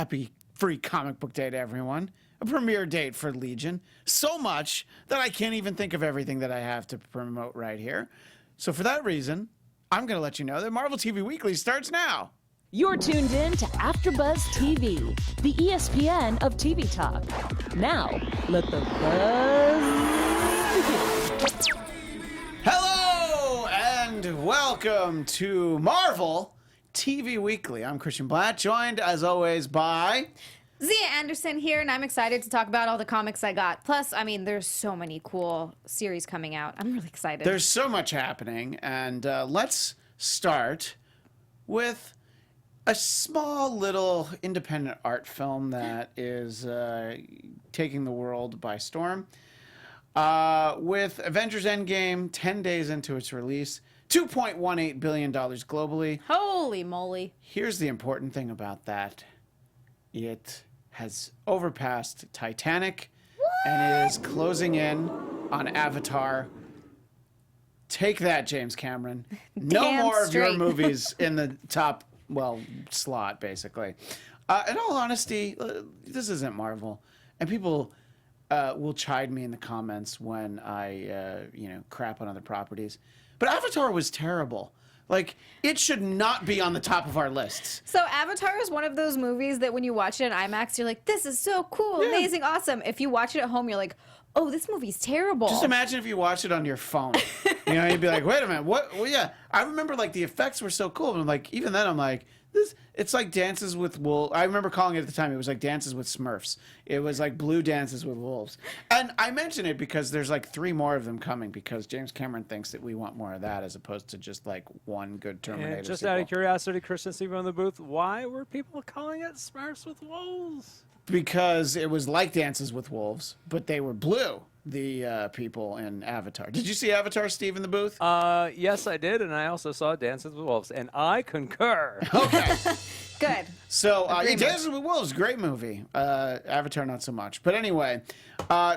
happy free comic book day to everyone. A premiere date for Legion. So much that I can't even think of everything that I have to promote right here. So for that reason, I'm going to let you know that Marvel TV Weekly starts now. You're tuned in to AfterBuzz TV, the ESPN of TV talk. Now, let the buzz begin. Hello and welcome to Marvel TV Weekly. I'm Christian Bladt, joined as always by Xia Anderson here, and I'm excited to talk about all the comics I got. Plus, I mean, there's so many cool series coming out. I'm really excited. There's so much happening, and let's start with a small little independent art film that is taking the world by storm. With Avengers Endgame 10 days into its release, $2.18 billion globally. Holy moly. Here's the important thing about that. It has overpassed Titanic and is closing in on Avatar. Take that, James Cameron. No more of your movies in the top, slot, basically. In all honesty, this isn't Marvel. And people will chide me in the comments when I, crap on other properties. But Avatar was terrible. Like, it should not be on the top of our lists. So Avatar is one of those movies that when you watch it in IMAX, you're like, this is so cool, amazing, awesome. If you watch it at home, you're like, oh, this movie's terrible. Just imagine if you watched it on your phone. You'd be like, wait a minute, what? Well, yeah. I remember, the effects were so cool. And, even then, I'm like, it's like Dances with Wolves. I remember calling it at the time, it was like Dances with Smurfs. It was like Blue Dances with Wolves. And I mention it because there's 3 more of them coming because James Cameron thinks that we want more of that as opposed to just one good Terminator And just sequel. out of curiosity, Christian Steve on the booth, why were people calling it Smurfs with Wolves? Because it was like Dances with Wolves, but they were blue. The people in Avatar. Did you see Avatar, Steve, in the booth? Yes, I did, and I also saw Dances with Wolves, and I concur. Okay. Good. So, Dances with Wolves, great movie. Avatar, not so much. But anyway,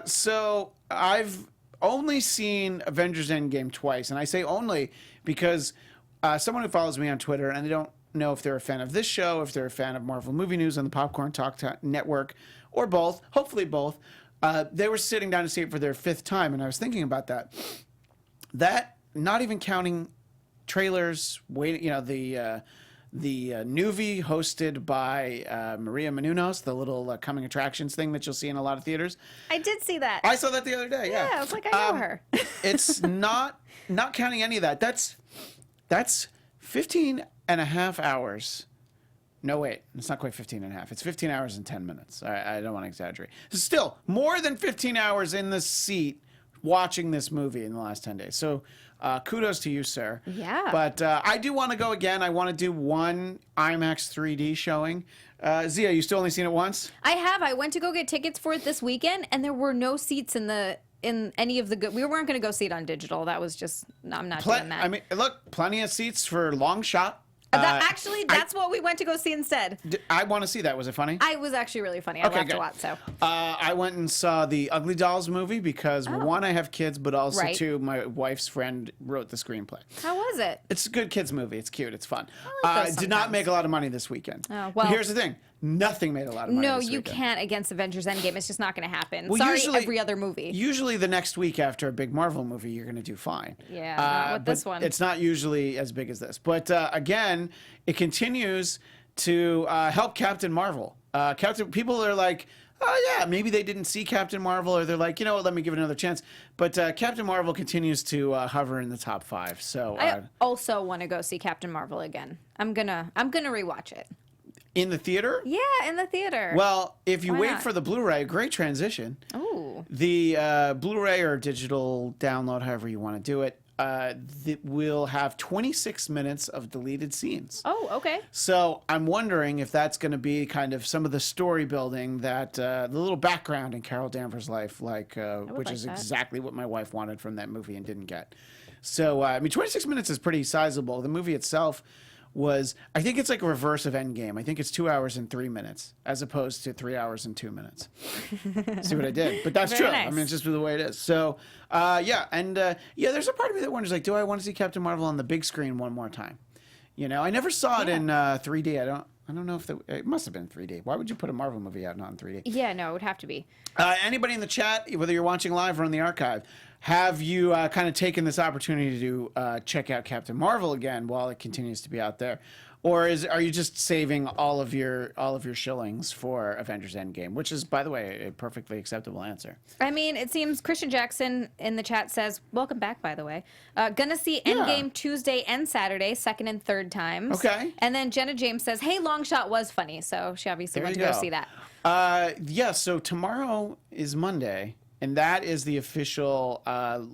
so I've only seen Avengers Endgame twice, and I say only because someone who follows me on Twitter, and I don't know if they're a fan of this show, if they're a fan of Marvel Movie News on the Popcorn Talk Network, or both, hopefully both, they were sitting down to see it for their 5th time, and I was thinking about that. That, not even counting trailers, the Nuvi hosted by Maria Menounos, the little coming attractions thing that you'll see in a lot of theaters. I did see that. I saw that the other day, yeah. Yeah, I was like, I know her. It's not counting any of that. That's 15 and a half hours. No, wait. It's not quite 15 and a half. It's 15 hours and 10 minutes. I don't want to exaggerate. Still, more than 15 hours in the seat watching this movie in the last 10 days. So kudos to you, sir. Yeah. But I do want to go again. I want to do one IMAX 3D showing. Xia, you still only seen it once? I have. I went to go get tickets for it this weekend, and there were no seats in any of the good. We weren't going to go see it on digital. That was just, I'm not doing that. I mean, look, plenty of seats for Long Shot. That's what we went to go see instead. I want to see that. Was it funny? I was actually really funny. I laughed a lot. So I went and saw the Ugly Dolls movie because one, I have kids, but also two, my wife's friend wrote the screenplay. How was it? It's a good kids movie. It's cute. It's fun. I like did not make a lot of money this weekend. Oh, well. But here's the thing. Nothing made a lot of money No, this you weekend. can't against Avengers Endgame. It's just not going to happen. Well, Sorry, usually, every other movie. Usually the next week after a big Marvel movie, you're going to do fine. Yeah, not with this one. It's not usually as big as this. But again, it continues to help Captain Marvel. People are like, oh yeah, maybe they didn't see Captain Marvel, or they're like, you know what, let me give it another chance. But Captain Marvel continues to hover in the top 5. So I also want to go see Captain Marvel again. I'm gonna rewatch it. In the theater? Yeah, in the theater. Well, if you wait not? for the Blu-ray, great transition. Ooh. The Blu-ray or digital download, however you want to do it, will have 26 minutes of deleted scenes. Oh, okay. So I'm wondering if that's going to be kind of some of the story building that the little background in Carol Danvers' life, which is exactly what my wife wanted from that movie and didn't get. So, 26 minutes is pretty sizable. The movie itself was, I think it's like a reverse of Endgame. I think it's 2 hours and 3 minutes as opposed to 3 hours and 2 minutes. See what I did? But that's true. Nice. I mean, it's just the way it is. So, there's a part of me that wonders, do I want to see Captain Marvel on the big screen one more time? I never saw it in 3D. I don't know if it must have been 3D. Why would you put a Marvel movie out not in 3D? Yeah, no, it would have to be. Anybody in the chat, whether you're watching live or on the archive, have you kind of taken this opportunity to check out Captain Marvel again while it continues to be out there? Or are you just saving all of your shillings for Avengers Endgame, which is, by the way, a perfectly acceptable answer. I mean, it seems Christian Jackson in the chat says, welcome back, by the way. Gonna see Endgame Tuesday and Saturday, second and third times. Okay. And then Jenna James says, hey, Long Shot was funny. So she obviously went to go see that. So tomorrow is Monday, and that is the official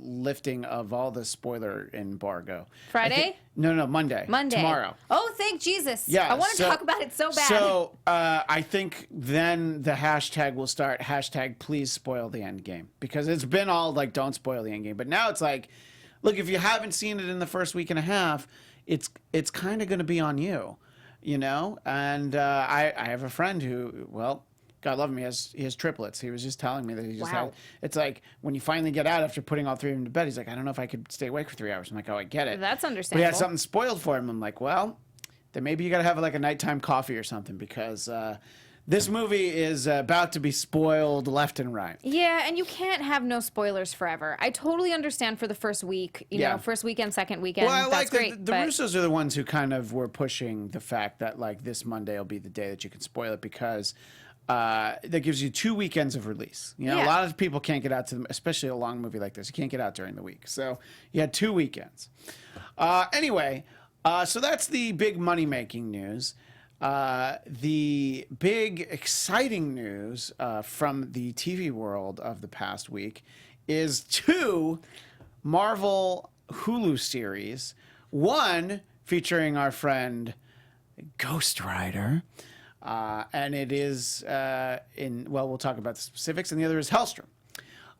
lifting of all the spoiler embargo. Friday? No, Monday. Tomorrow. Oh, thank Jesus. Yeah, I want to talk about it so bad. So I think then the hashtag will start, hashtag please spoil the end game. Because it's been all like, don't spoil the end game. But now it's like, look, if you haven't seen it in the first week and a half, it's kind of going to be on you, you know? And I have a friend who, well, God love him, he has triplets. He was just telling me that he just had, it's like when you finally get out after putting all three of them to bed, he's like, I don't know if I could stay awake for 3 hours. I'm like, oh, I get it. That's But understandable. he had something spoiled for him. I'm like, well, then maybe you got to have like a nighttime coffee or something, because this movie is about to be spoiled left and right. Yeah, and you can't have no spoilers forever. I totally understand for the first week, you know, first weekend, second weekend. Well, I that's like great. the Russos are the ones who kind of were pushing the fact that like this Monday will be the day that you can spoil it, because that gives you 2 weekends of release. You know, a lot of people can't get out to them, especially a long movie like this. You can't get out during the week. So you had 2 weekends. Anyway, so that's the big money-making news. The big exciting news from the TV world of the past week is 2 Marvel Hulu series. One featuring our friend Ghost Rider. And it is we'll talk about the specifics, and the other is Helstrom.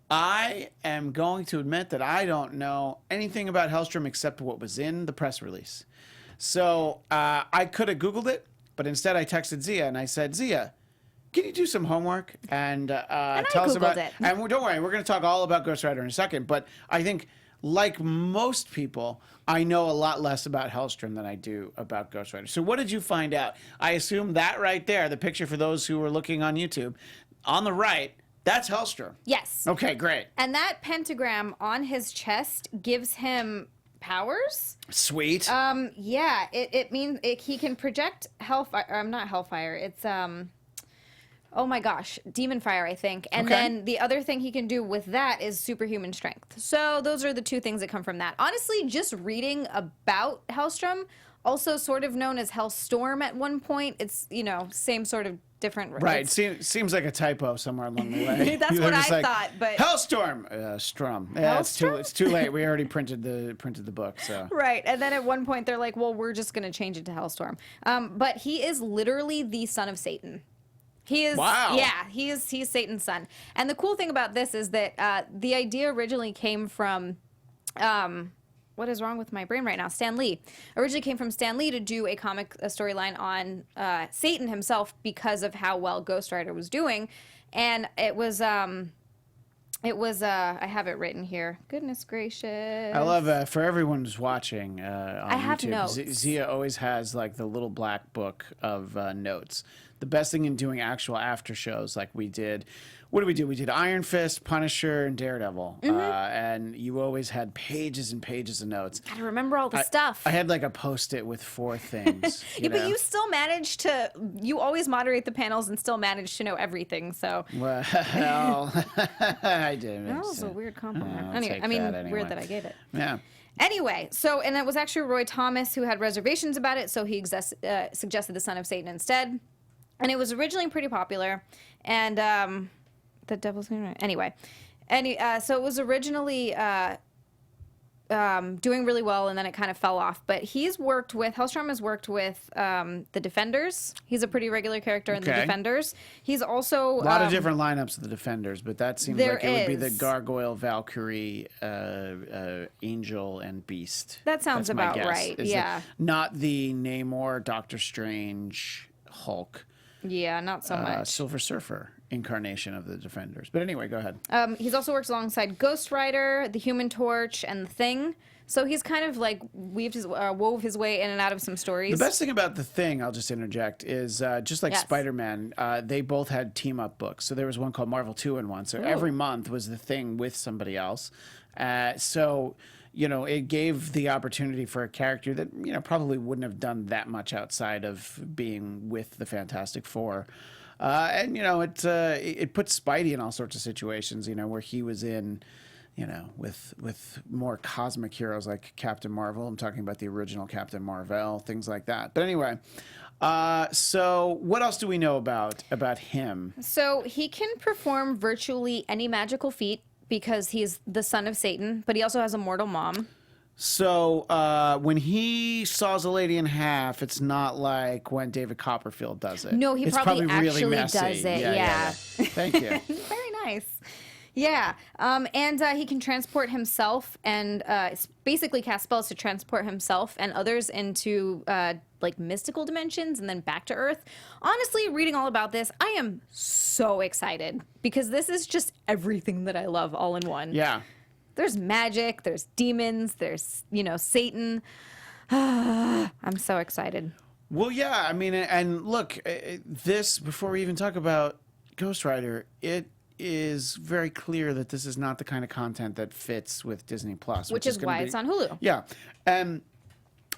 I am going to admit that I don't know anything about Helstrom except what was in the press release. So I could have Googled it, but instead I texted Xia and I said, Xia, can you do some homework and tell us about it? And don't worry, we're going to talk all about Ghost Rider in a second, but I think, like most people, I know a lot less about Helstrom than I do about Ghost Rider. So what did you find out? I assume that right there, the picture for those who are looking on YouTube, on the right, that's Helstrom. Yes. Okay, great. And that pentagram on his chest gives him powers. Sweet. Yeah, it means he can project hellfire. Not hellfire. It's oh my gosh, demon fire, I think. And then the other thing he can do with that is superhuman strength. So those are the 2 things that come from that. Honestly, just reading about Helstrom, also sort of known as Hellstorm at one point. It's, you know, same sort of different. Right. Seems like a typo somewhere along the way. That's what I thought, but Hellstorm, Strum. Yeah, it's too late. We already printed the book. So right. And then at one point they're like, well, we're just going to change it to Hellstorm. But he is literally the son of Satan. He is, wow. Yeah, he's Satan's son. And the cool thing about this is that the idea originally came from, what is wrong with my brain right now? Stan Lee. Originally came from Stan Lee to do a storyline on Satan himself because of how well Ghost Rider was doing. And it was I have it written here. Goodness gracious. I love for everyone who's watching on I have YouTube. notes. Xia always has like the little black book of notes. The best thing in doing actual after shows like we did. What did we do? We did Iron Fist, Punisher, and Daredevil. And you always had pages and pages of notes. Gotta remember all the stuff. I had like a Post-it with 4 things. But you still managed to. You always moderate the panels and still manage to know everything. So. Well, I did. That was a weird compliment. I'll Anyway, take I mean, that anyway. weird that I gave it. Yeah. Anyway, so, and it was actually Roy Thomas who had reservations about it, so he suggested the Son of Satan instead. And it was originally pretty popular, and the Devil's anyway. So it was originally doing really well, and then it kind of fell off. But Hellstrom has worked with the Defenders. He's a pretty regular character in the Defenders. He's also a lot of different lineups of the Defenders, but that seems like it would be the is. Gargoyle, Valkyrie, Angel, and Beast. That sounds That's my about guess. right, Is yeah. it not the Namor, Doctor Strange, Hulk. Yeah, not so much. Silver Surfer incarnation of the Defenders. But anyway, go ahead. He's also works alongside Ghost Rider, the Human Torch, and the Thing. So he's kind of like wove his way in and out of some stories. The best thing about The Thing, I'll just interject, is just like Yes. Spider-Man, they both had team-up books. So there was one called Marvel 2-in-1. So every month was The Thing with somebody else. So, you know, it gave the opportunity for a character that, you know, probably wouldn't have done that much outside of being with the Fantastic Four. And, you know, it put Spidey in all sorts of situations, you know, where he was in... You know, with more cosmic heroes like Captain Marvel. I'm talking about the original Captain Marvel, things like that. But anyway, so what else do we know about him? So he can perform virtually any magical feat because he's the son of Satan, but he also has a mortal mom. So when he saws a lady in half, it's not like when David Copperfield does it. No, he it's probably really actually messy. does it, yeah. Thank you. Very nice. Yeah, and he can transport himself and basically cast spells to transport himself and others into like mystical dimensions and then back to Earth. Honestly, reading all about this, I am so excited because this is just everything that I love all in one. Yeah. There's magic, there's demons, there's, you know, Satan. I'm so excited. Well, yeah, I mean, and look, this, before we even talk about Ghost Rider, it is very clear that this is not the kind of content that fits with Disney Plus, Which is why it's on Hulu. Yeah. And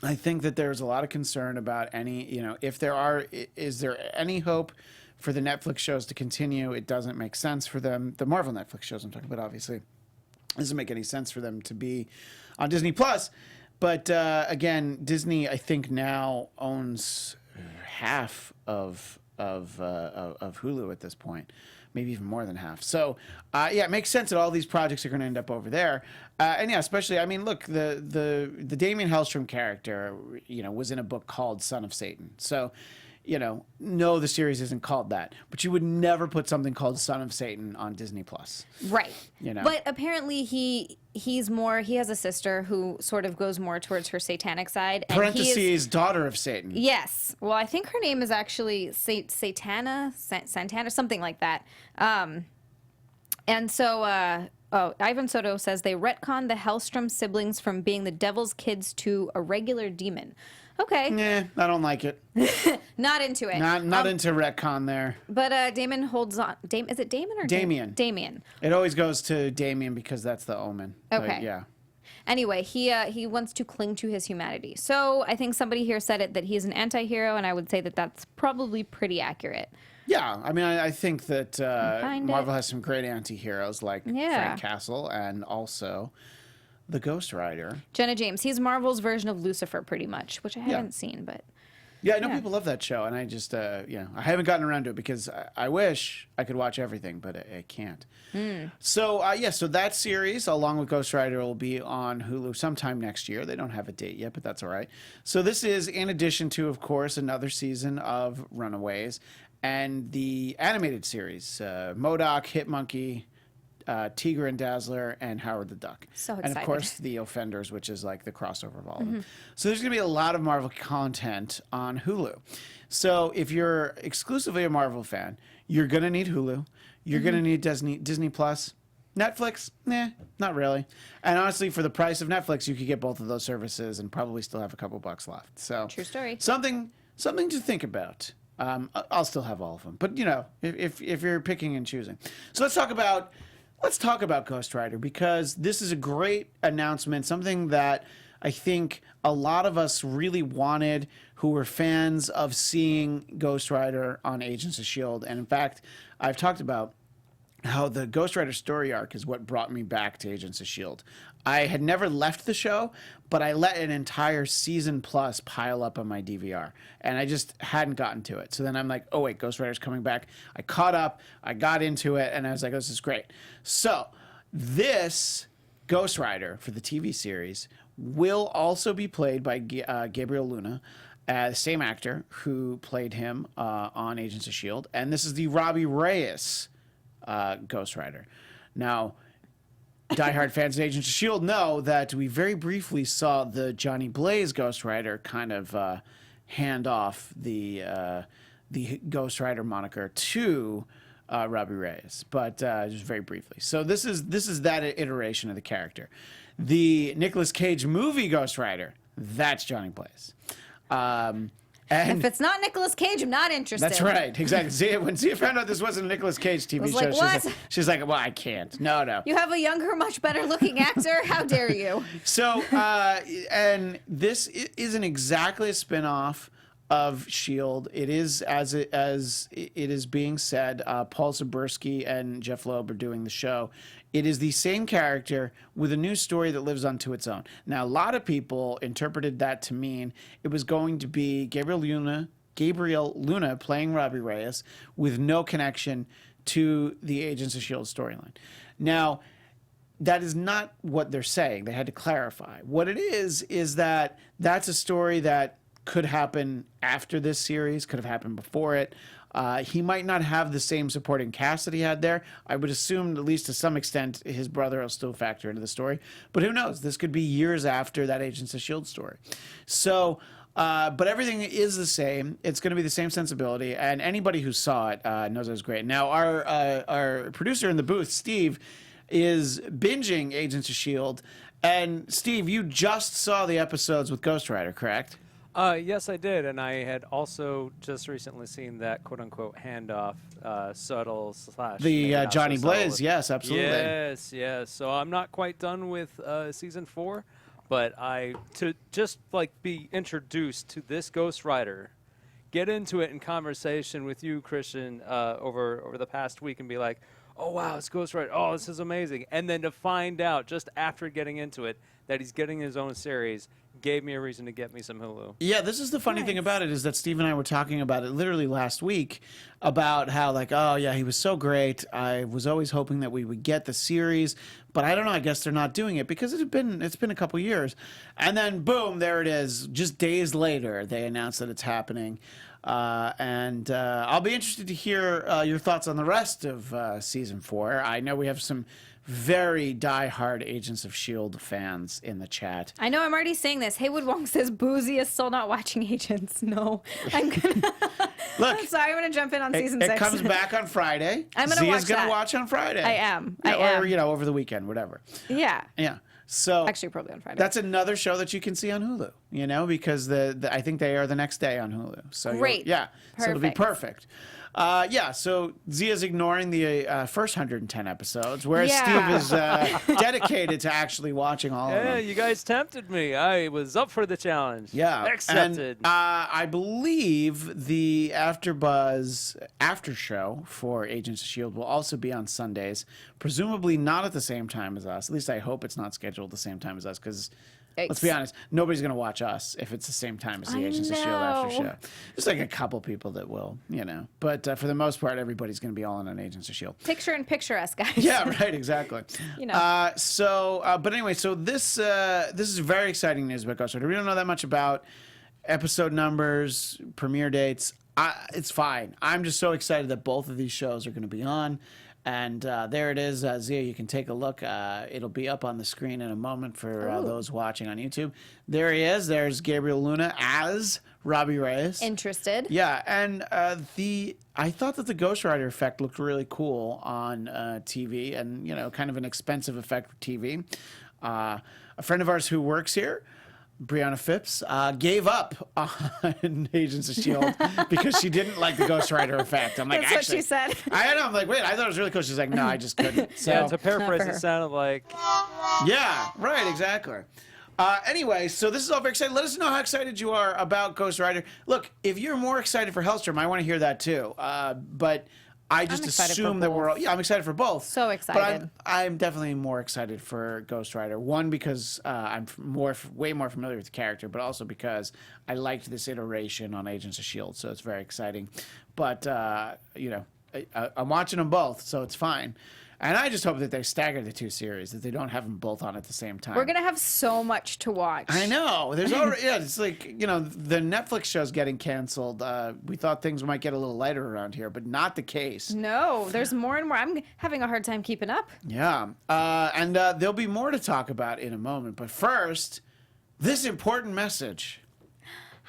I think that there's a lot of concern about any, you know, is there any hope for the Netflix shows to continue? It doesn't make sense for them. The Marvel Netflix shows I'm talking about, obviously. It doesn't make any sense for them to be on Disney Plus. But again, Disney, I think, now owns half of Hulu at this point. Maybe even more than half. So, yeah, it makes sense that all these projects are going to end up over there. And yeah, especially, I mean, look, the Damien Hellstrom character, you know, was in a book called Son of Satan. So, you know, no, the series isn't called that. But you would never put something called Son of Satan on Disney Plus. Right. You know. But apparently he has a sister who sort of goes more towards her satanic side. And Parentheses, daughter of Satan. Yes. Well, I think her name is actually Santana, something like that. And so, Ivan Soto says they retcon the Helstrom siblings from being the devil's kids to a regular demon. Okay. Nah, I don't like it. Not into it. Not into retcon there. But Damon holds on. Is it Damon or Damien? Damien. It always goes to Damien because that's the omen. Okay. But, yeah. Anyway, he wants to cling to his humanity. So I think somebody here said it that he's an anti-hero, and I would say that that's probably pretty accurate. Yeah, I mean, I think that Marvel has some great anti-heroes like Frank Castle and also the Ghost Rider. Jenna James, he's Marvel's version of Lucifer pretty much, which I haven't seen, but... Yeah, I know people love that show, and I just, you know, I haven't gotten around to it because I wish I could watch everything, but I can't. So, so that series, along with Ghost Rider, will be on Hulu sometime next year. They don't have a date yet, but that's all right. So this is in addition to, of course, another season of Runaways and the animated series, MODOK, Hitmonkey, Tigger and Dazzler, and Howard the Duck. So excited. And of course, The Offenders, which is like the crossover of all of them. So there's going to be a lot of Marvel content on Hulu. So if you're exclusively a Marvel fan, you're going to need Hulu. You're going to need Disney Plus. Netflix? Nah, not really. And honestly, for the price of Netflix, you could get both of those services and probably still have a couple bucks left. So True story. Something to think about. I'll still have all of them, but you know, if you're picking and choosing. So let's talk about Ghost Rider, because this is a great announcement, something that I think a lot of us really wanted who were fans of seeing Ghost Rider on Agents of S.H.I.E.L.D. And in fact, I've talked about how the Ghost Rider story arc is what brought me back to Agents of S.H.I.E.L.D. I had never left the show, but I let an entire season plus pile up on my DVR, and I just hadn't gotten to it. So then I'm like, oh wait, Ghost Rider's coming back. I caught up, I got into it, and I was like, oh, this is great. So this Ghost Rider for the TV series will also be played by Gabriel Luna, the same actor who played him on Agents of S.H.I.E.L.D., and this is the Robbie Reyes Ghost Rider. Now, diehard fans of Agents of S.H.I.E.L.D. know that we very briefly saw the Johnny Blaze Ghost Rider kind of hand off the Ghost Rider moniker to Robbie Reyes, but just very briefly. So this is that iteration of the character. The Nicolas Cage movie Ghost Rider, that's Johnny Blaze. And If it's not Nicolas Cage, I'm not interested. that's right, exactly. When Zia found out this wasn't a Nicolas Cage TV was show, like, what? she's like, well, I can't. No. You have a younger, much better looking actor? How dare you? So, and this isn't exactly a spin-off of S.H.I.E.L.D. It is, as it is being said, Paul Zabersky and Jeff Loeb are doing the show. It is the same character with a new story that lives onto its own. Now, a lot of people interpreted that to mean it was going to be Gabriel Luna playing Robbie Reyes with no connection to the Agents of S.H.I.E.L.D. storyline. Now, that is not what they're saying. They had to clarify. What it is that that's a story that could happen after this series, could have happened before it. He might not have the same supporting cast that he had there. I would assume, at least to some extent, his brother will still factor into the story. But who knows? This could be years after that Agents of S.H.I.E.L.D. story. So, but everything is the same. It's going to be the same sensibility. And anybody who saw it knows it was great. Now, our producer in the booth, Steve, is binging Agents of S.H.I.E.L.D. And Steve, you just saw the episodes with Ghost Rider, correct? Yes, I did, and I had also just recently seen that quote-unquote handoff, subtle slash The maybe not Johnny so subtle Blaze, with- yes, absolutely. Yes. So I'm not quite done with season 4, but to just like be introduced to this Ghost Rider, get into it in conversation with you, Christian, over the past week, and be like, oh wow, it's Ghost Rider. Oh, this is amazing. And then to find out just after getting into it that he's getting his own series gave me a reason to get me some Hulu. Yeah, this is the funny thing about it is that Steve and I were talking about it literally last week about how like, oh yeah, he was so great. I was always hoping that we would get the series, but I don't know. I guess they're not doing it because it's been a couple years, and then boom, there it is. Just days later, they announced that it's happening. And I'll be interested to hear your thoughts on the rest of season 4. I know we have some very diehard Agents of S.H.I.E.L.D. fans in the chat. I know, I'm already saying this. Haywood Wong says Boozy is still not watching Agents. No, I'm gonna. Look, I'm sorry, I'm gonna jump in on season 6. It comes back on Friday. I'm gonna Zia's watch gonna that. watch on Friday. I am. Yeah, I am. Or over the weekend, whatever. Yeah. Yeah. So Actually, probably on Friday. that's another show that you can see on Hulu. Because I think they are the next day on Hulu. So Great. Yeah. So it'll be Perfect. perfect. So Zia's ignoring the first 110 episodes, whereas Yeah. Steve is dedicated to actually watching all of Yeah, them. you guys tempted me. I was up for the challenge. Yeah, Accepted. And, I believe the AfterBuzz after show for Agents of S.H.I.E.L.D. will also be on Sundays, presumably not at the same time as us. At least I hope it's not scheduled at the same time as us, because let's be honest, nobody's going to watch us if it's the same time as the I Agents of S.H.I.E.L.D. after know. show. There's like a couple people that will, But for the most part, everybody's going to be all in on Agents of S.H.I.E.L.D. Picture us, guys. Yeah, right, exactly. But anyway, so this is very exciting news about Ghost Rider. We don't know that much about episode numbers, premiere dates. It's fine. I'm just so excited that both of these shows are going to be on. And there it is. Zia, you can take a look. It'll be up on the screen in a moment for those watching on YouTube. There he is. There's Gabriel Luna as Robbie Reyes. Interested. Yeah, and I thought that the Ghost Rider effect looked really cool on TV, and kind of an expensive effect for TV. A friend of ours who works here, Brianna Phipps, gave up on Agents of S.H.I.E.L.D. because she didn't like the Ghost Rider effect. I'm like, That's what actually, she said. I know. I'm like, wait, I thought it was really cool. She's like, no, I just couldn't. So, Yeah, to paraphrase, Not for it her. sounded like yeah, right, exactly. Anyway, so this is all very exciting. Let us know how excited you are about Ghost Rider. Look, if you're more excited for Helstrom, I want to hear that too. But I just I'm excited assume for that we're all, both. I'm excited for both. So But excited. I'm definitely more excited for Ghost Rider. One, because I'm way more familiar with the character, but also because I liked this iteration on Agents of S.H.I.E.L.D., so it's very exciting. But, I'm watching them both, so it's fine. And I just hope that they stagger the two series, that they don't have them both on at the same time. We're gonna have so much to watch. I know. There's already, it's like, the Netflix show's getting canceled. We thought things might get a little lighter around here, but not the case. No, there's more and more. I'm having a hard time keeping up. Yeah. And there'll be more to talk about in a moment. But first, this important message.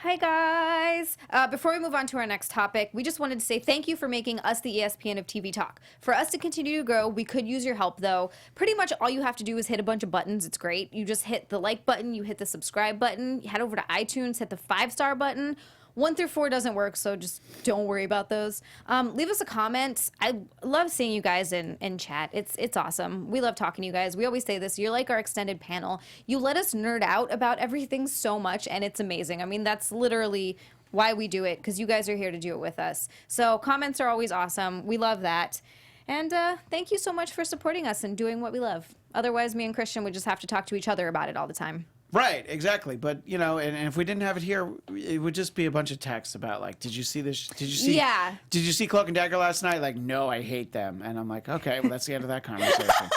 Hi, guys. Before we move on to our next topic, we just wanted to say thank you for making us the ESPN of TV Talk. For us to continue to grow, we could use your help, though. Pretty much all you have to do is hit a bunch of buttons. It's great. You just hit the like button, you hit the subscribe button, you head over to iTunes, hit the 5-star button. 1 through 4 doesn't work, so just don't worry about those. Leave us a comment. I love seeing you guys in chat. It's awesome. We love talking to you guys. We always say this. You're like our extended panel. You let us nerd out about everything so much, and it's amazing. I mean, that's literally why we do it, because you guys are here to do it with us. So comments are always awesome. We love that. And thank you so much for supporting us and doing what we love. Otherwise, me and Christian would just have to talk to each other about it all the time. Right, exactly. But, you know, and if we didn't have it here, it would just be a bunch of texts about, like, did you see this? Did you see? Yeah. Did you see Cloak and Dagger last night? Like, no, I hate them. And I'm like, okay, well, that's the end of that conversation.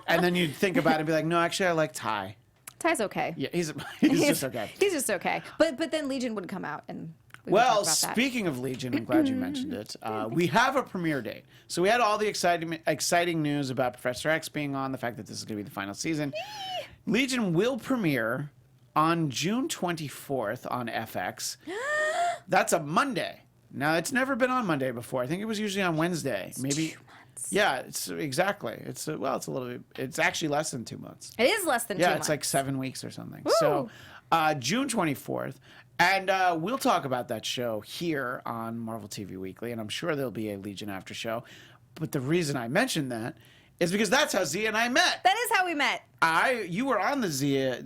And then you'd think about it and be like, no, actually, I like Ty. Ty's okay. Yeah, he's just okay. He's just okay. But then Legion would come out and we would Well, talk about that. speaking of Legion, I'm glad you mentioned it. We have a premiere date. So we had all the exciting news about Professor X being on, the fact that this is going to be the final season. Legion will premiere on June 24th on FX. That's a Monday. Now, it's never been on Monday before. I think it was usually on Wednesday. Maybe. 2 months. Yeah, it's exactly. It's a little bit. It's actually less than 2 months. It is less than 2 Yeah, months. it's like 7 weeks or something. Woo. So, June 24th. And we'll talk about that show here on Marvel TV Weekly, and I'm sure there'll be a Legion after show. But the reason I mentioned that is because that's how Xia and I met. That is how we met. You were on the Xia.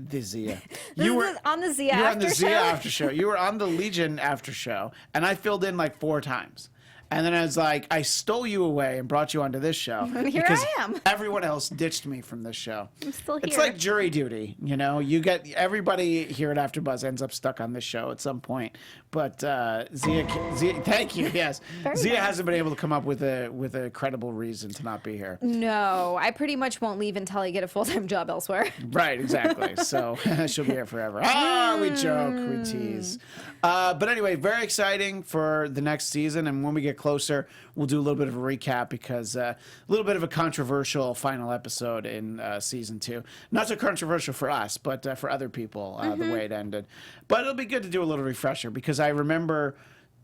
You were on the Xia You were on the after show. Xia after show. You were on the Legion after show, and I filled in like 4 times. And then I was like, I stole you away and brought you onto this show. Here because I am. Everyone else ditched me from this show. I'm still It's here. like jury duty, you know. You get everybody here at AfterBuzz ends up stuck on this show at some point. But Xia, thank you. Yes, Very Xia nice. hasn't been able to come up with a credible reason to not be here. No, I pretty much won't leave until I get a full-time job elsewhere. Right, exactly. So she'll be here forever. We joke, we tease. But anyway, very exciting for the next season. And when we get closer, we'll do a little bit of a recap because a little bit of a controversial final episode in season 2. Not so controversial for us, but for other people, the way it ended. But it'll be good to do a little refresher because I remember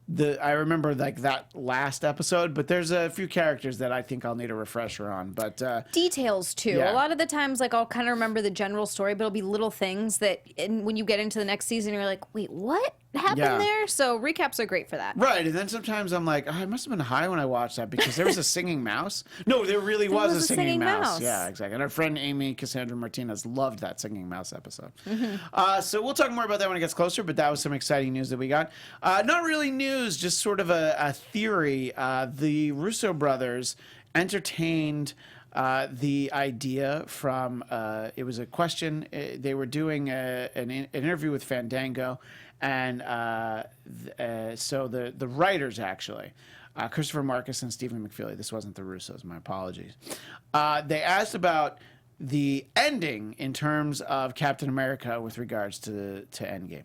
like that last episode, but there's a few characters that I think I'll need a refresher on. But Details too. Yeah. A lot of the times, like I'll kind of remember the general story, but it'll be little things that, when you get into the next season, you're like, wait, what happened Yeah. there? So recaps are great for that. right, and then sometimes I'm like, I must have been high when I watched that because there was a singing mouse. No, there really was a singing mouse. Yeah, exactly. And our friend Amy, Cassandra Martinez, loved that singing mouse episode. So we'll talk more about that when it gets closer, but that was some exciting news that we got. Not really news, just sort of a theory. The Russo brothers entertained the idea from, it was a question, they were doing an interview with Fandango, and so the writers actually, Christopher Marcus and Stephen McFeely, this wasn't the Russos, my apologies, they asked about the ending in terms of Captain America with regards to Endgame.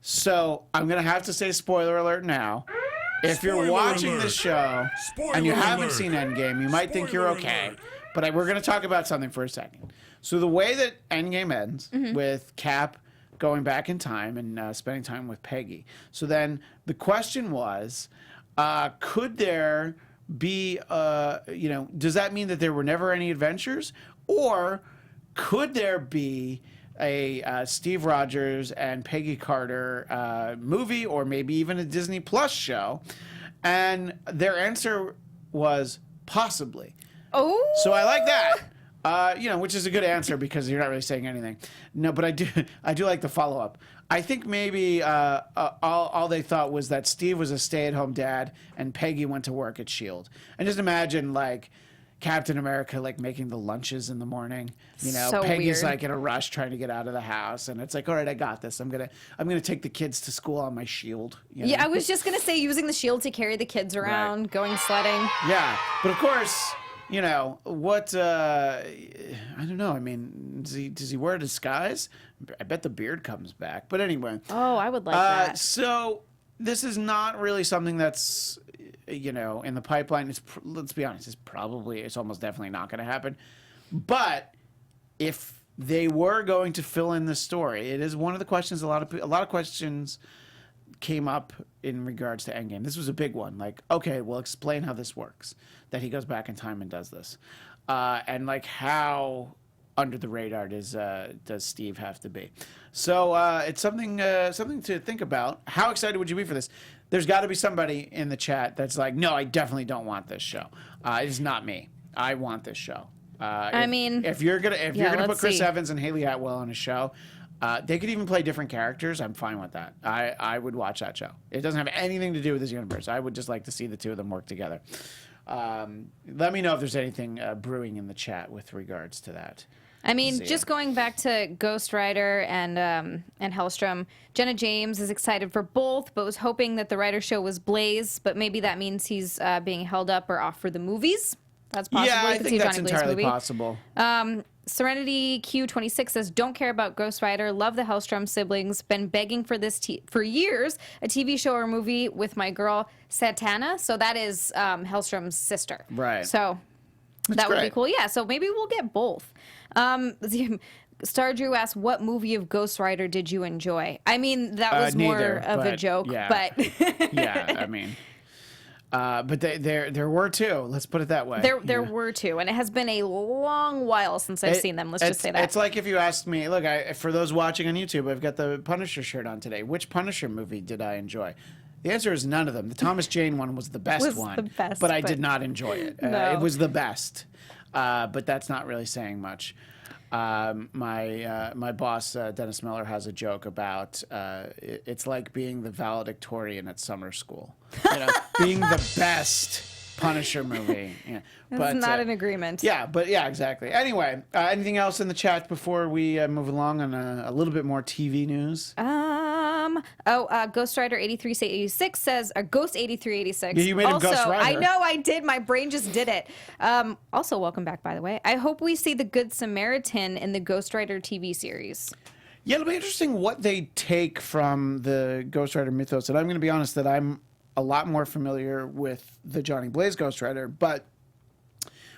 So I'm going to have to say spoiler alert now. If you're Spoiler watching alert. this show Spoiler and you haven't alert. seen Endgame, you might think you're Spoiler okay. alert. But we're going to talk about something for a second. So the way that Endgame ends with Cap going back in time and spending time with Peggy. So then the question was, could there be, does that mean that there were never any adventures? Or could there be a Steve Rogers and Peggy Carter movie, or maybe even a Disney Plus show? And their answer was possibly. Oh, So I like that, which is a good answer because you're not really saying anything. No, but I do like the follow up. I think maybe all they thought was that Steve was a stay-at-home dad and Peggy went to work at S.H.I.E.L.D. And just imagine, like, Captain America, like, making the lunches in the morning. You know, So Peggy's, weird. like, in a rush trying to get out of the house. And it's like, all right, I got this. I'm gonna take the kids to school on my shield. You know? yeah. I was just gonna say using the shield to carry the kids around, going sledding. Yeah, but of course, you know what? I don't know. I mean, does he wear a disguise? I bet the beard comes back. But anyway, Oh, I would like that. so this is not really something that's in the pipeline. Let's be honest. It's almost definitely not going to happen. But if they were going to fill in the story, it is one of the questions. A lot of questions came up in regards to Endgame. This was a big one. Like, okay, well, explain how this works. That he goes back in time and does this, and like how under the radar does Steve have to be? So it's something to think about. How excited would you be for this? There's got to be somebody in the chat that's like, no, I definitely don't want this show. It is not me. I want this show. If you're gonna put Chris Evans and Haley Atwell on a show, they could even play different characters. I'm fine with that. I would watch that show. It doesn't have anything to do with this universe. I would just like to see the two of them work together. Let me know if there's anything brewing in the chat with regards to that. I mean, just going back to Ghost Rider and Hellstrom, Jenna James is excited for both, but was hoping that the writer show was Blaze, but maybe that means he's being held up or off for the movies. That's possible. Yeah, I think that's entirely possible. Serenity Q26 says, don't care about Ghost Rider, love the Hellstrom siblings, been begging for this for years, a TV show or movie with my girl Satana. So that is Hellstrom's sister. Right. So that would be cool. Yeah, so maybe we'll get both. Star Drew asked, what movie of Ghost Rider did you enjoy? I mean, that was more of a joke, but... yeah, I mean... but there were two. Let's put it that way. There were two, and it has been a long while since I've seen them. Let's just say that. It's like if you asked me, look, for those watching on YouTube, I've got the Punisher shirt on today. Which Punisher movie did I enjoy? The answer is none of them. The Thomas Jane one was the best one, but I did not enjoy it. No. It was the best, but that's not really saying much. My boss Dennis Miller has a joke about it's like being the valedictorian at summer school, being the best Punisher movie. Yeah. That's not an agreement. Yeah, but yeah, exactly. Anyway, anything else in the chat before we move along on a little bit more TV news? Ghost Rider 8386 says, Ghost 8386. Yeah, you made him Ghost Rider. I know I did. My brain just did it. Also, welcome back, by the way. I hope we see the Good Samaritan in the Ghost Rider TV series. Yeah, it'll be interesting what they take from the Ghost Rider mythos. And I'm going to be honest that I'm a lot more familiar with the Johnny Blaze Ghost Rider, but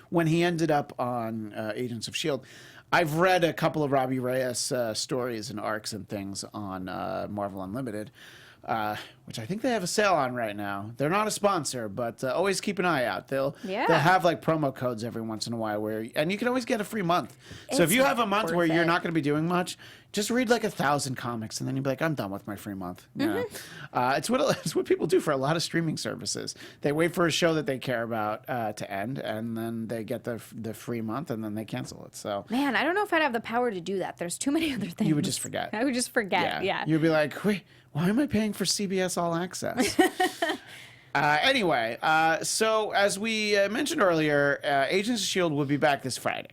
when he ended up on Agents of S.H.I.E.L.D., I've read a couple of Robbie Reyes stories and arcs and things on Marvel Unlimited, which I think they have a sale on right now. They're not a sponsor, but always keep an eye out. They'll have like promo codes every once in a while and you can always get a free month. So if you have a month where you're not going to be doing much, just read like 1,000 comics and then you'll be like, I'm done with my free month. It's what people do for a lot of streaming services. They wait for a show that they care about to end, and then they get the free month, and then they cancel it. So man, I don't know if I'd have the power to do that. There's too many other things. You would just forget. I would just forget. Yeah. You'd be like, wait, why am I paying for CBS All Access? Anyway, so as we mentioned earlier, Agents of S.H.I.E.L.D. will be back this Friday.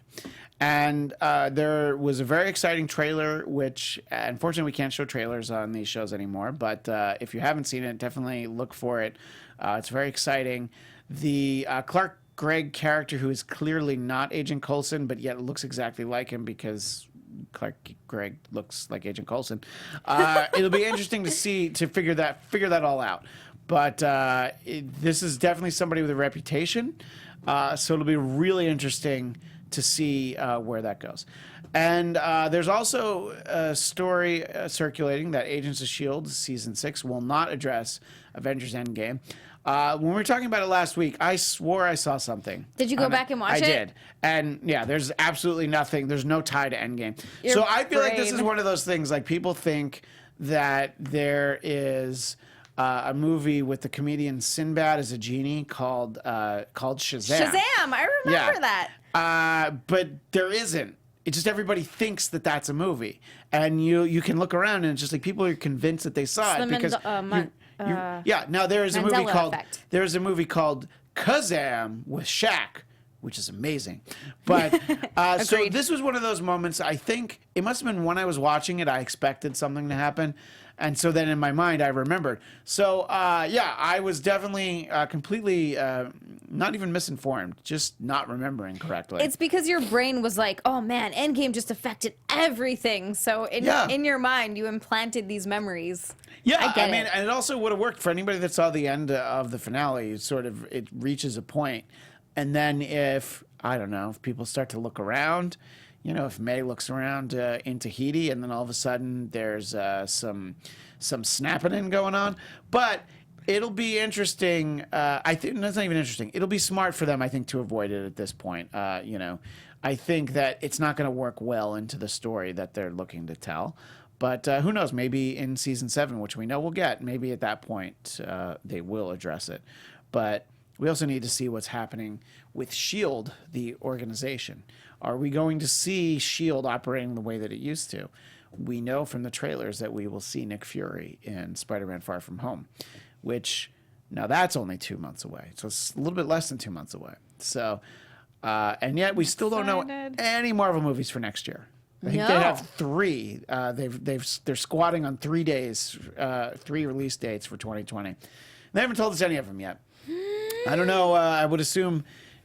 And there was a very exciting trailer, which unfortunately we can't show trailers on these shows anymore. But if you haven't seen it, definitely look for it. It's very exciting. The Clark Gregg character, who is clearly not Agent Coulson, but yet looks exactly like him because Clark Gregg looks like Agent Coulson. It'll be interesting to figure that all out. But this is definitely somebody with a reputation, so it'll be really interesting to see where that goes. And there's also a story circulating that Agents of S.H.I.E.L.D. Season 6 will not address Avengers Endgame. When we were talking about it last week, I swore I saw something. Did you go back and watch it? I did. And yeah, there's absolutely nothing. There's no tie to Endgame. So I feel like this is one of those things, like people think that there is a movie with the comedian Sinbad as a genie called Shazam. Shazam! I remember that. But there isn't. It's just everybody thinks that that's a movie, and you can look around and it's just like people are convinced that they saw it because Now there's a movie called Kazam with Shaq, which is amazing. But so this was one of those moments. I think it must have been when I was watching it, I expected something to happen. And so then in my mind, I remembered. So, I was definitely completely not even misinformed, just not remembering correctly. It's because your brain was like, oh, man, Endgame just affected everything. So in your mind, you implanted these memories. Yeah, I mean, and it also would have worked for anybody that saw the end of the finale. It reaches a point. And then if people start to look around, if May looks around in Tahiti and then all of a sudden there's some snapping going on. But it'll be interesting. I think that's not even interesting. It'll be smart for them, I think, to avoid it at this point. I think that it's not going to work well into the story that they're looking to tell. But who knows? Maybe in season 7, which we know we'll get, maybe at that point they will address it. But we also need to see what's happening with S.H.I.E.L.D., the organization. Are we going to see S.H.I.E.L.D. operating the way that it used to? We know from the trailers that we will see Nick Fury in Spider-Man Far From Home, which now that's only 2 months away. So it's a little bit less than 2 months away. So, and yet we still don't know any Marvel movies for next year. I think they have 3. They're squatting on 3 days, 3 release dates for 2020. They haven't told us any of them yet. I don't know. I would assume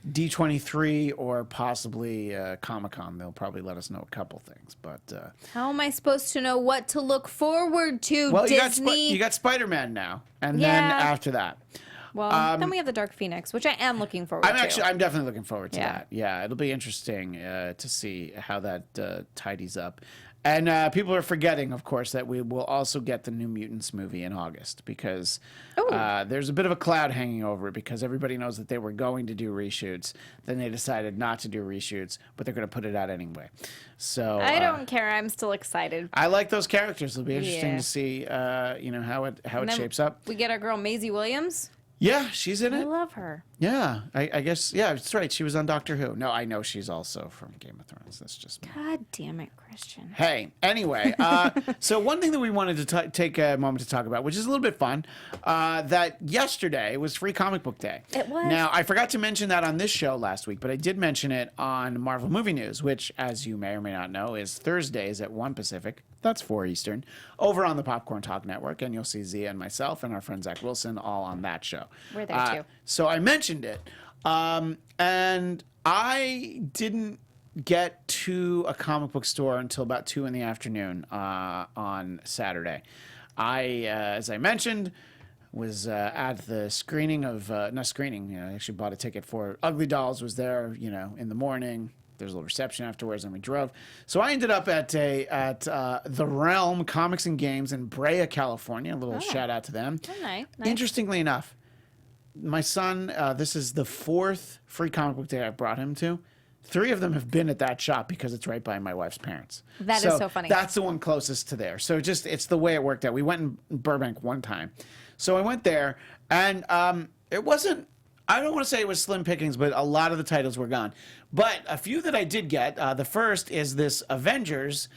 D23 or possibly Comic-Con. They'll probably let us know a couple things. But how am I supposed to know what to look forward to, well, Disney? You got Spider-Man now, and then after that. Well, then we have the Dark Phoenix, which I am looking forward to. I'm definitely looking forward to that. Yeah, it'll be interesting to see how that tidies up. And people are forgetting, of course, that we will also get the New Mutants movie in August because there's a bit of a cloud hanging over it because everybody knows that they were going to do reshoots. Then they decided not to do reshoots, but they're going to put it out anyway. So I don't care. I'm still excited. I like those characters. It'll be interesting to see, how it shapes up. We get our girl Maisie Williams. Yeah, she's in it. I love her. Yeah, I guess. Yeah, that's right. She was on Doctor Who. No, I know she's also from Game of Thrones. That's just me. God damn it, Christian. Hey, anyway, so one thing that we wanted to take a moment to talk about, which is a little bit fun, that yesterday was Free Comic Book Day. It was. Now, I forgot to mention that on this show last week, but I did mention it on Marvel Movie News, which, as you may or may not know, is Thursdays at 1 Pacific. That's 4 Eastern, over on the Popcorn Talk Network, and you'll see Zia and myself and our friend Zach Wilson all on that show. We're there, too. So I mentioned it, and I didn't get to a comic book store until about 2 in the afternoon on Saturday. As I mentioned, was at the screening of, not screening, I actually bought a ticket for it. Ugly Dolls was there, in the morning. There's a little reception afterwards, and we drove. So I ended up at the Realm Comics and Games in Brea, California. A little shout out to them. Oh, nice. Interestingly enough, my son, this is the 4th Free Comic Book Day I've brought him to. 3 of them have been at that shop because it's right by my wife's parents. That is so funny. That's the one closest to there. So it's the way it worked out. We went in Burbank one time. So I went there, and it wasn't, I don't want to say it was slim pickings, but a lot of the titles were gone. But a few that I did get, the first is this Avengers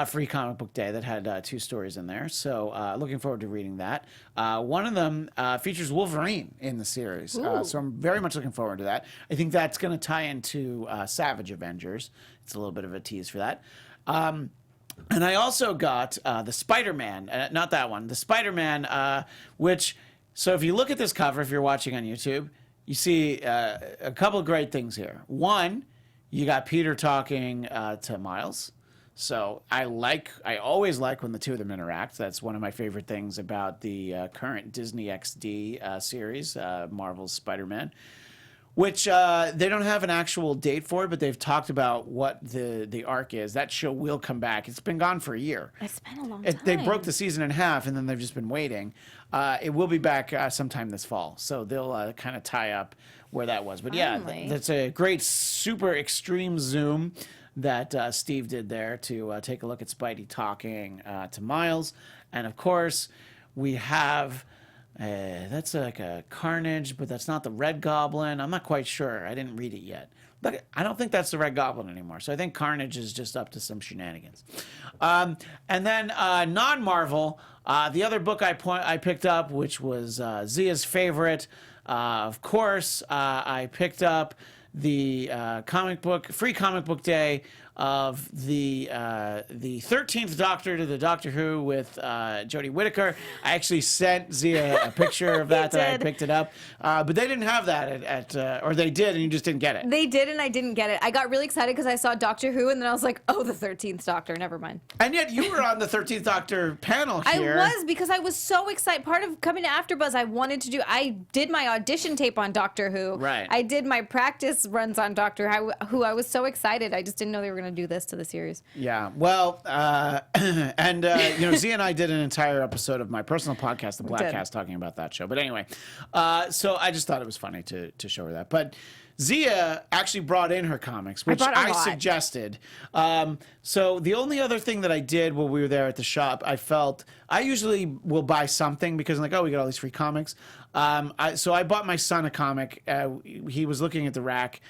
Free Comic Book Day that had 2 stories in there. So looking forward to reading that. One of them features Wolverine in the series. So I'm very much looking forward to that. I think that's going to tie into Savage Avengers. It's a little bit of a tease for that. And I also got the Spider-Man, not that one, the Spider-Man, which, so if you look at this cover, if you're watching on YouTube, you see a couple of great things here. One, you got Peter talking to Miles. So I always like when the two of them interact. That's one of my favorite things about the current Disney XD series, Marvel's Spider-Man, which they don't have an actual date for it, but they've talked about what the arc is. That show will come back. It's been gone for a year. It's been a long time. They broke the season in half, and then they've just been waiting. It will be back sometime this fall, so they'll kind of tie up where that was. But Finally. yeah, that's a great super extreme zoom that Steve did there to take a look at Spidey talking to Miles. And of course, we have, that's like a Carnage, but that's not the Red Goblin. I'm not quite sure. I didn't read it yet. But I don't think that's the Red Goblin anymore. So I think Carnage is just up to some shenanigans. And then non-Marvel, the other book I picked up, which was Zia's favorite, of course, I picked up the Free Comic Book Day of the 13th Doctor to the Doctor Who with Jodie Whittaker. I actually sent Zia a picture of that I picked it up. But they didn't have that or they did and you just didn't get it. They did and I didn't get it. I got really excited because I saw Doctor Who and then I was like, oh, the 13th Doctor, never mind. And yet you were on the 13th Doctor panel here. I was because I was so excited. Part of coming to AfterBuzz, I did my audition tape on Doctor Who. Right. I did my practice runs on Doctor Who. I was so excited. I just didn't know they were going to to do this to the series. Yeah. Well, and Zia and I did an entire episode of my personal podcast, the Blackcast, talking about that show. But anyway, so I just thought it was funny to show her that. But Zia actually brought in her comics, which I suggested. So the only other thing that I did while we were there at the shop, I usually will buy something because I'm like, oh, we got all these free comics. So I bought my son a comic. He was looking at the rack.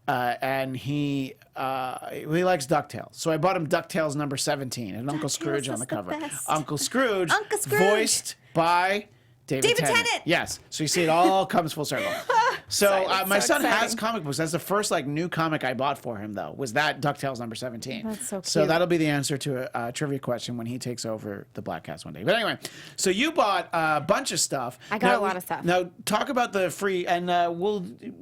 And he likes DuckTales. So I bought him DuckTales number 17 and Uncle Scrooge on the cover. Uncle Scrooge, voiced by David Tennant. Yes. So you see it all comes full circle. So my son has comic books. That's the first new comic I bought for him, though, was that DuckTales number 17. That's so cute. So that'll be the answer to a trivia question when he takes over the Blackcast one day. But anyway, so you bought a bunch of stuff. I got a lot of stuff. Now talk about the free, and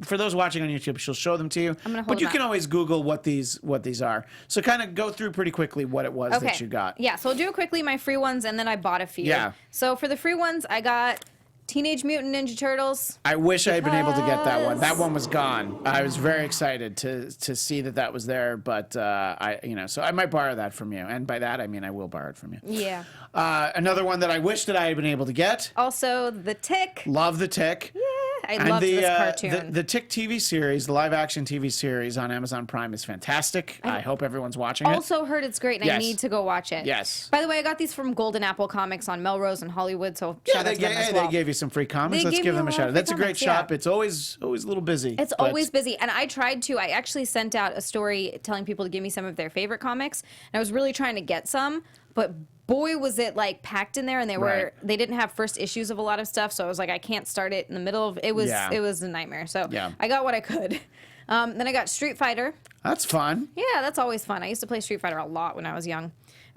for those watching on YouTube, she'll show them to you. I'm gonna hold But you them can up. always Google what these are. So kind of go through pretty quickly what it was that you got. Yeah, so I'll do it quickly, my free ones, and then I bought a few. Yeah. So for the free ones, I got Teenage Mutant Ninja Turtles. I wish I had been able to get that one. That one was gone. I was very excited to see that was there, but so I might borrow that from you. And by that I mean I will borrow it from you. Yeah. Another one that I wish that I had been able to get. Also, The Tick. Love The Tick. Yeah, I loved this cartoon. The Tick TV series, the live-action TV series on Amazon Prime is fantastic. I hope everyone's watching it. Also heard it's great, and I need to go watch it. Yes. By the way, I got these from Golden Apple Comics on Melrose in Hollywood, so shout out to them as well. They gave you some free comics. Let's give them a shout out. That's a great shop. It's always a little busy. It's always busy, and I actually sent out a story telling people to give me some of their favorite comics, and I was really trying to get some, but boy was it packed in there, and they didn't have first issues of a lot of stuff, so I was like, I can't start it in the middle of it was a nightmare. So I got what I could. Then I got Street Fighter. That's fun. Yeah, that's always fun. I used to play Street Fighter a lot when I was young.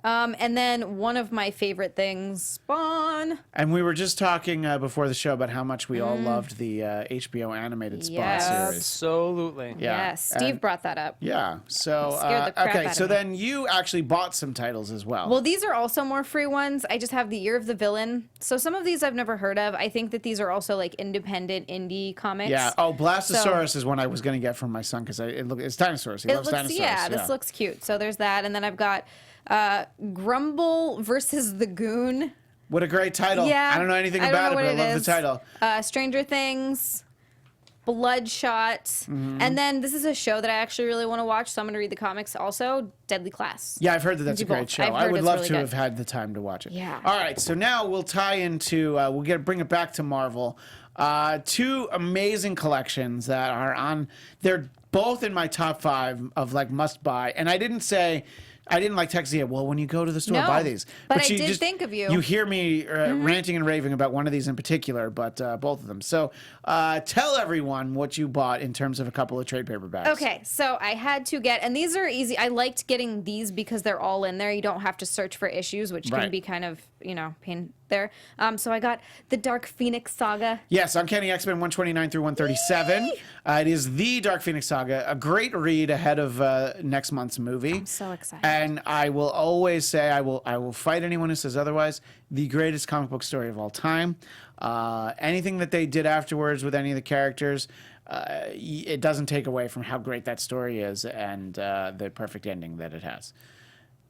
And then one of my favorite things, Spawn. And we were just talking before the show about how much we all loved the HBO animated Spawn series. Absolutely. Yeah. Yes, Steve brought that up. Yeah. So Scared the crap out of so me. then you actually bought some titles as well. Well, these are also more free ones. I just have The Year of the Villain. So some of these I've never heard of. I think that these are also independent indie comics. Yeah. Oh, Blastosaurus is one I was going to get from my son because it's dinosaurs. He loves dinosaurs. Yeah, this looks cute. So there's that, and then I've got Grumble versus the Goon. What a great title. Yeah. I don't know anything about it, but I love the title. Stranger Things, Bloodshot, and then this is a show that I actually really want to watch, so I'm going to read the comics also, Deadly Class. Yeah, I've heard that's a great show. I would love to have had the time to watch it. Yeah. All right, so now we'll tie into, bring it back to Marvel. Two amazing collections that are on, they're both in my top 5 of must buy, and I didn't text you, well, when you go to the store, buy these. But I did think of you. You hear me ranting and raving about one of these in particular, but both of them. So tell everyone what you bought in terms of a couple of trade paperbacks. Okay, so I had to get, and these are easy. I liked getting these because they're all in there. You don't have to search for issues, which can be kind of, pain there. So I got the Dark Phoenix Saga. Yes, Uncanny X-Men 129 through 137. It is the Dark Phoenix Saga, a great read ahead of next month's movie. I'm so excited. And I will always say, I will fight anyone who says otherwise, the greatest comic book story of all time. Anything that they did afterwards with any of the characters, it doesn't take away from how great that story is and the perfect ending that it has.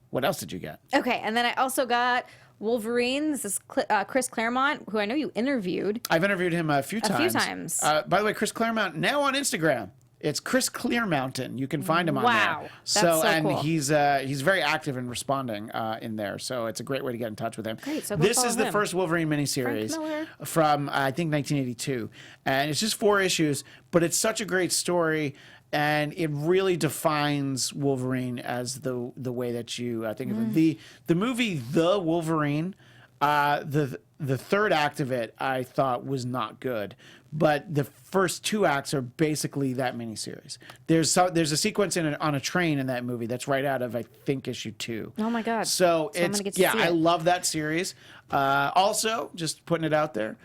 What else did you get? Okay, and then I also got Wolverine. This is Chris Claremont, who I know you interviewed. I've interviewed him a few times. By the way, Chris Claremont, now on Instagram. It's Chris Clearmountain. You can find him on there. Wow, that's so cool. He's very active in responding in there. So it's a great way to get in touch with him. Great, so go this follow is the him. first Wolverine miniseries Frank Miller. from I think 1982, and it's just 4 issues, but it's such a great story. And it really defines Wolverine as the way that you think of him. The movie The Wolverine, the third act of it I thought was not good, but the first 2 acts are basically that miniseries. There's a sequence on a train in that movie that's right out of I think issue 2. Oh my god! So I'm it's gonna get to see I it. love that series. Also, just putting it out there.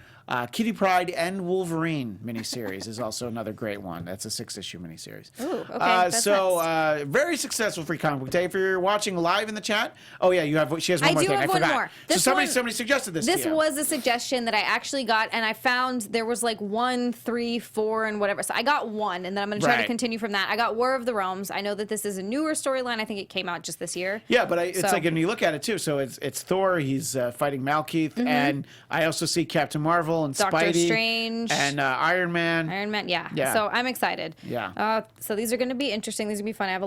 Kitty Pryde and Wolverine miniseries is also another great one. That's a 6-issue miniseries. Ooh, okay. That's next. Very successful Free Comic Book Day. If you're watching live in the chat, she has one I more do thing. have I one forgot. more. So This somebody one- suggested this. This to you. was a suggestion that I actually got, and I found there was like 1, 3, 4, and whatever. So I got one, and then I'm going to try to Right. continue from that. I got War of the Realms. I know that this is a newer storyline. I think it came out just this year. Yeah, but it's So- like, and you look at it too. So it's Thor. He's fighting Malekith, and I also see Captain Marvel and Doctor Spidey Strange. and Iron Man. Iron Man, yeah. Yeah. So I'm excited. Yeah. So these are going to be interesting. These are going to be fun. I have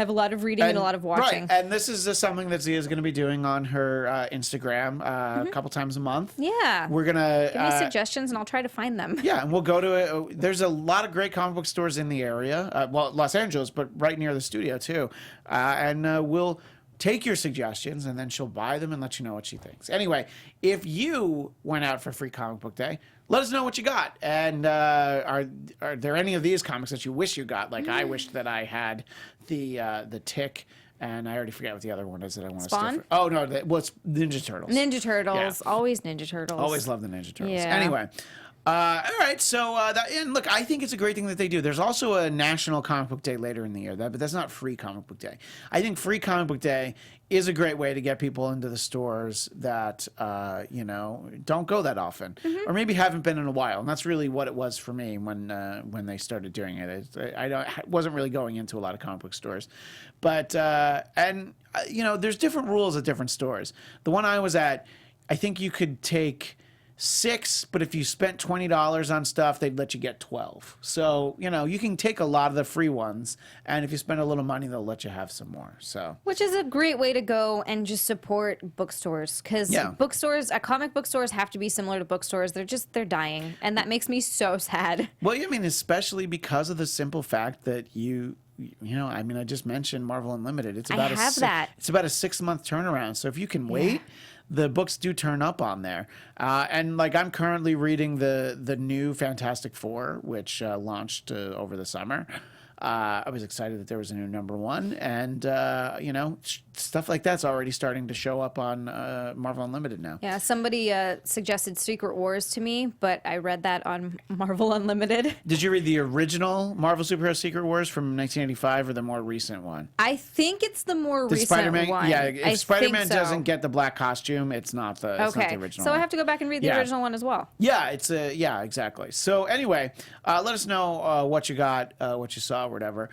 a lot of reading and a lot of watching. Right, and this is something that Zia is going to be doing on her Instagram a couple times a month. Yeah. We're gonna Give me suggestions, and I'll try to find them. Yeah, and we'll go to it. There's a lot of great comic book stores in the area. Los Angeles, but right near the studio too. And we'll take your suggestions, and then she'll buy them and let you know what she thinks. Anyway, if you went out for Free Comic Book Day, let us know what you got. And are there any of these comics that you wish you got? Like I wished that I had the Tick. And I already forgot what the other one is that I want to Spawn? steal. Oh no, it's Ninja Turtles. Ninja Turtles. Yeah. Always Ninja Turtles. Always love the Ninja Turtles. Yeah. Anyway, all right. So and look, I think it's a great thing that they do. There's also a National Comic Book Day later in the year, but that's not Free Comic Book Day. I think Free Comic Book Day is a great way to get people into the stores that don't go that often, or maybe haven't been in a while. And that's really what it was for me when they started doing it. I wasn't really going into a lot of comic book stores, but there's different rules at different stores. The one I was at, I think you could take 6, but if you spent $20 on stuff, they'd let you get 12. So, you can take a lot of the free ones, and if you spend a little money, they'll let you have some more. So, Which is a great way to go and just support bookstores, because comic book stores have to be similar to bookstores. They're dying, and that makes me so sad. well, especially because of the simple fact that I just mentioned Marvel Unlimited. It's about It's about a 6-month turnaround. So if you can wait, the books do turn up on there. And I'm currently reading the new Fantastic Four, which launched over the summer. I was excited that there was a new #1, and stuff like that's already starting to show up on Marvel Unlimited now. Yeah, somebody suggested Secret Wars to me, but I read that on Marvel Unlimited. Did you read the original Marvel Superhero Secret Wars from 1985 or the more recent one? I think it's the more The recent Spider-Man, one. yeah. I If Spider-Man think so. doesn't get the black costume, it's not the original. So one. I have to go back and read the Yeah. original one as well. Yeah, exactly. So anyway, let us know what you got, what you saw, or whatever.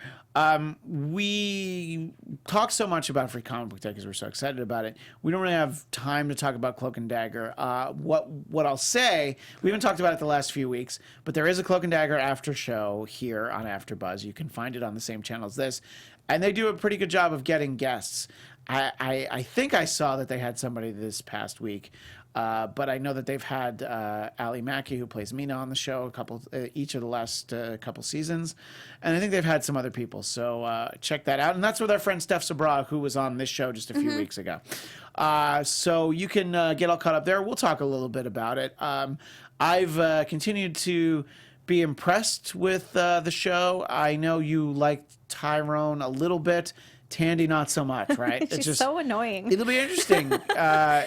We talk so much about Free Comic Book Day because we're so excited about it. We don't really have time to talk about Cloak and Dagger. What I'll say, we haven't talked about it the last few weeks, but there is a Cloak and Dagger after show here on AfterBuzz. You can find it on the same channel as this, and they do a pretty good job of getting guests. I think I saw that they had somebody this past week. But I know that they've had Ali Mackey, who plays Mina, on the show each of the last couple seasons, and I think they've had some other people. So check that out, and that's with our friend Steph Sabra, who was on this show just a few weeks ago. So you can get all caught up there. We'll talk a little bit about it. I've continued to be impressed with the show. I know you liked Tyrone a little bit. Tandy, not so much, right? She's so annoying. It'll be interesting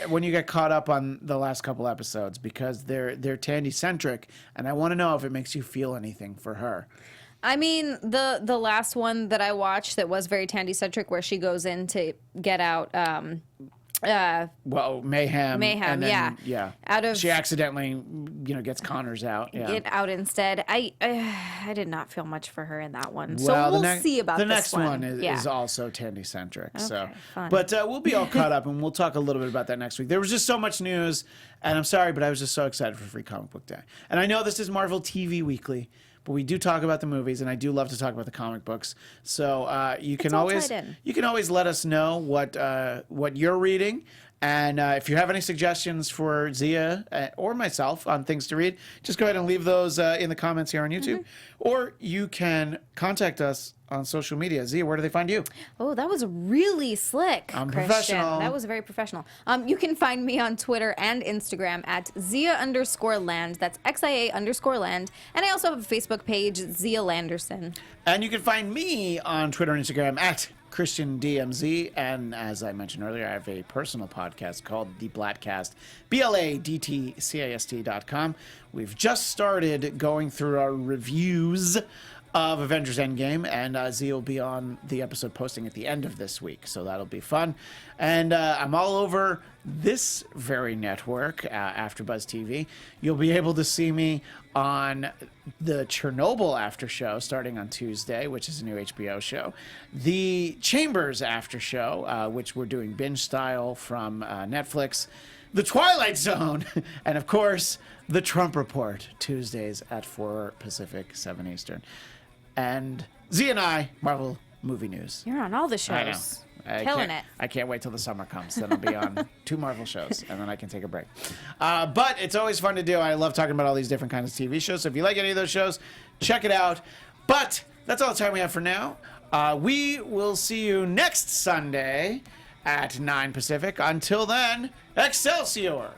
when you get caught up on the last couple episodes because they're Tandy centric, and I want to know if it makes you feel anything for her. I mean, the last one that I watched that was very Tandy centric, where she goes in to get out. Mayhem. And then, yeah. She accidentally, gets Connors out. Yeah. Get out instead. I did not feel much for her in that one. Well, So we'll see about the this next one is also Tandy centric. So, fun. but we'll be all caught up, and we'll talk a little bit about that next week. There was just so much news, and I'm sorry, but I was just so excited for Free Comic Book Day. And I know this is Marvel TV Weekly, but we do talk about the movies, and I do love to talk about the comic books. So you can always let us know what you're reading. And if you have any suggestions for Zia or myself on things to read, just go ahead and leave those in the comments here on YouTube. Or you can contact us on social media. Zia, where do they find you? Oh, that was really slick. I'm Christian. professional. That was very professional. You can find me on Twitter and Instagram at Zia_land. That's XIA_land. And I also have a Facebook page, Zia Landerson. And you can find me on Twitter and Instagram at Christian DMZ, and as I mentioned earlier, I have a personal podcast called The Bladtcast, BLADTCAST.com. We've just started going through our reviews of Avengers Endgame, and Z will be on the episode posting at the end of this week, so that'll be fun. And I'm all over this very network, AfterBuzz TV. You'll be able to see me on the Chernobyl after show starting on Tuesday, which is a new HBO show. The Chambers after show, which we're doing binge style from Netflix. The Twilight Zone, and of course, The Trump Report, Tuesdays at 4 Pacific, 7 Eastern. And Z and I, Marvel Movie News. You're on all the I know. shows. Killing it. I can't wait till the summer comes. Then I'll be on 2 Marvel shows, and then I can take a break. But it's always fun to do. I love talking about all these different kinds of TV shows. So if you like any of those shows, check it out. But that's all the time we have for now. We will see you next Sunday at 9 Pacific. Until then, Excelsior!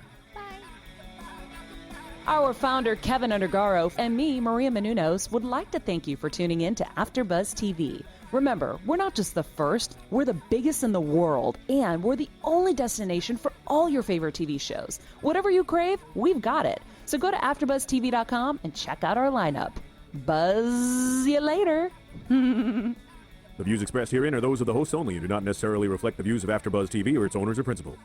Our founder, Kevin Undergaro, and me, Maria Menounos, would like to thank you for tuning in to AfterBuzz TV. Remember, we're not just the first, we're the biggest in the world, and we're the only destination for all your favorite TV shows. Whatever you crave, we've got it. So go to AfterBuzzTV.com and check out our lineup. Buzz you later. The views expressed herein are those of the hosts only and do not necessarily reflect the views of AfterBuzz TV or its owners or principals.